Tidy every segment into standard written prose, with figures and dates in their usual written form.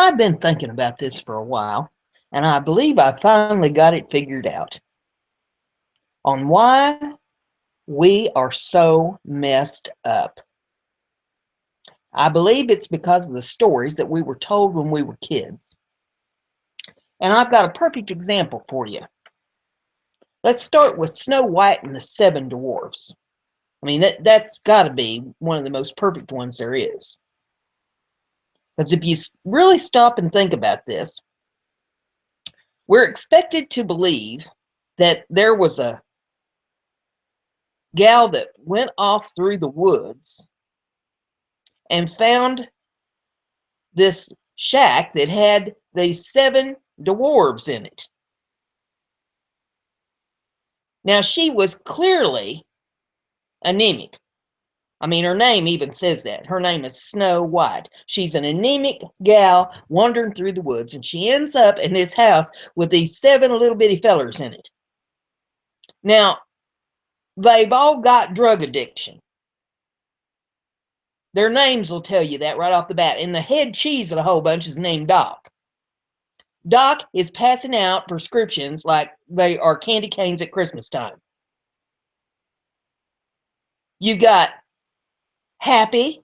I've been thinking about this for a while, and I believe I finally got it figured out on why we are so messed up. I believe it's because of the stories that we were told when we were kids. And I've got a perfect example for you. Let's start with Snow White and the Seven Dwarfs. I mean, that's got to be one of the most perfect ones there is. Because if you really stop and think about this, we're expected to believe that there was a gal that went off through the woods and found this shack that had these 7 dwarves in it. Now, she was clearly anemic. I mean, her name even says that. Her name is Snow White. She's an anemic gal wandering through the woods, and she ends up in this house with these 7 little bitty fellers in it. Now, they've all got drug addiction. Their names will tell you that right off the bat. And the head cheese of the whole bunch is named Doc. Doc is passing out prescriptions like they are candy canes at Christmas time. You got Happy.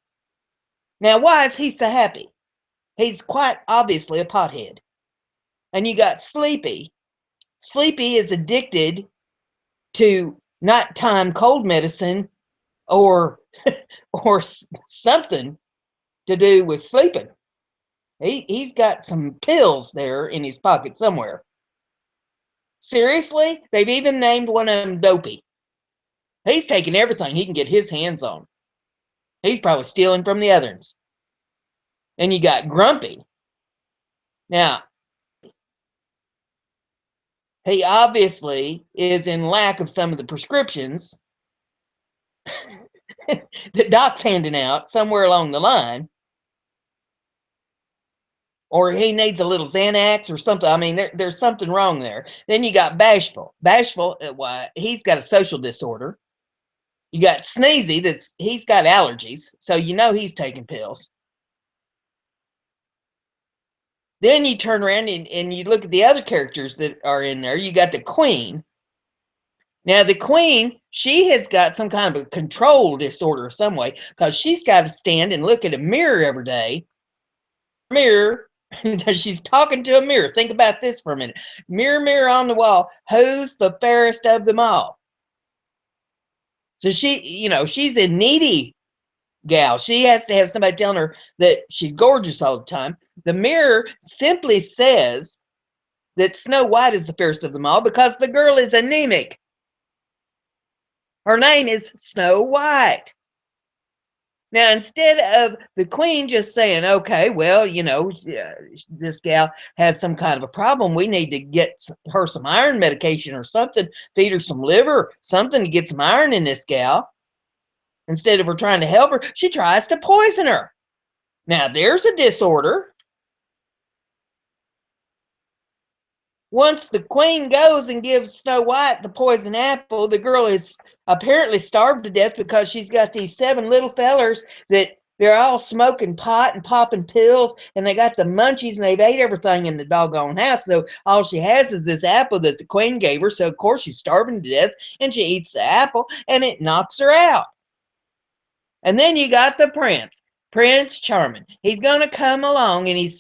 Now, why is he so happy? He's quite obviously a pothead. And you got Sleepy. Sleepy is addicted to nighttime cold medicine or or something to do with sleeping. He's got some pills there in his pocket somewhere. Seriously? They've even named one of them Dopey. He's taking everything he can get his hands on. He's probably stealing from the others. Then you got Grumpy. Now, he obviously is in lack of some of the prescriptions that Doc's handing out somewhere along the line. Or he needs a little Xanax or something. I mean, there's something wrong there. Then you got Bashful. Bashful, he's got a social disorder. You got Sneezy, he's got allergies, so you know he's taking pills. Then you turn around and you look at the other characters that are in there. You got the Queen. Now, the Queen, she has got some kind of a control disorder of some way because she's got to stand and look at a mirror every day. Mirror, she's talking to a mirror. Think about this for a minute. Mirror, mirror on the wall, who's the fairest of them all? So she's a needy gal. She has to have somebody telling her that she's gorgeous all the time. The mirror simply says that Snow White is the fairest of them all because the girl is anemic. Her name is Snow White. Now, instead of the Queen just saying, okay, well, this gal has some kind of a problem. We need to get her some iron medication or something, feed her some liver, something to get some iron in this gal. Instead of her trying to help her, she tries to poison her. Now, there's a disorder. Once the Queen goes and gives Snow White the poison apple, the girl is apparently starved to death because she's got these 7 little fellers that they're all smoking pot and popping pills, and they got the munchies, and they've ate everything in the doggone house. So all she has is this apple that the Queen gave her. So of course she's starving to death, and she eats the apple, and it knocks her out. And then you got the Prince Charming. He's going to come along, and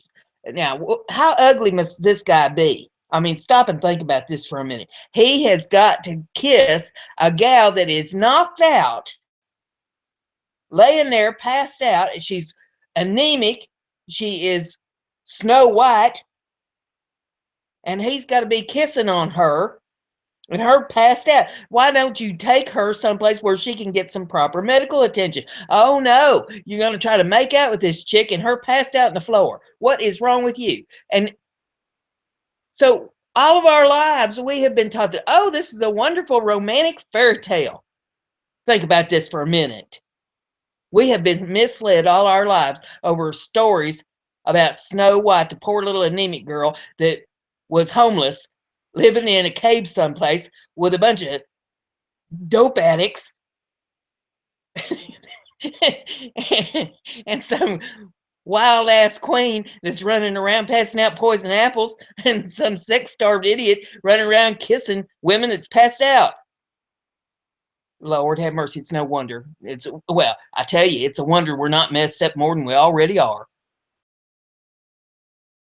now, how ugly must this guy be? I mean, stop and think about this for a minute. He has got to kiss a gal that is knocked out, laying there, passed out. She's anemic. She is Snow White. And he's got to be kissing on her and her passed out. Why don't you take her someplace where she can get some proper medical attention? Oh, no, you're going to try to make out with this chick and her passed out on the floor. What is wrong with you? And so all of our lives, we have been taught that, oh, this is a wonderful romantic fairy tale. Think about this for a minute. We have been misled all our lives over stories about Snow White, the poor little anemic girl that was homeless, living in a cave someplace with a bunch of dope addicts and some wild ass queen that's running around passing out poison apples and some sex starved idiot running around kissing women that's passed out. Lord have mercy, it's no wonder. It's, well, I tell you, it's a wonder we're not messed up more than we already are.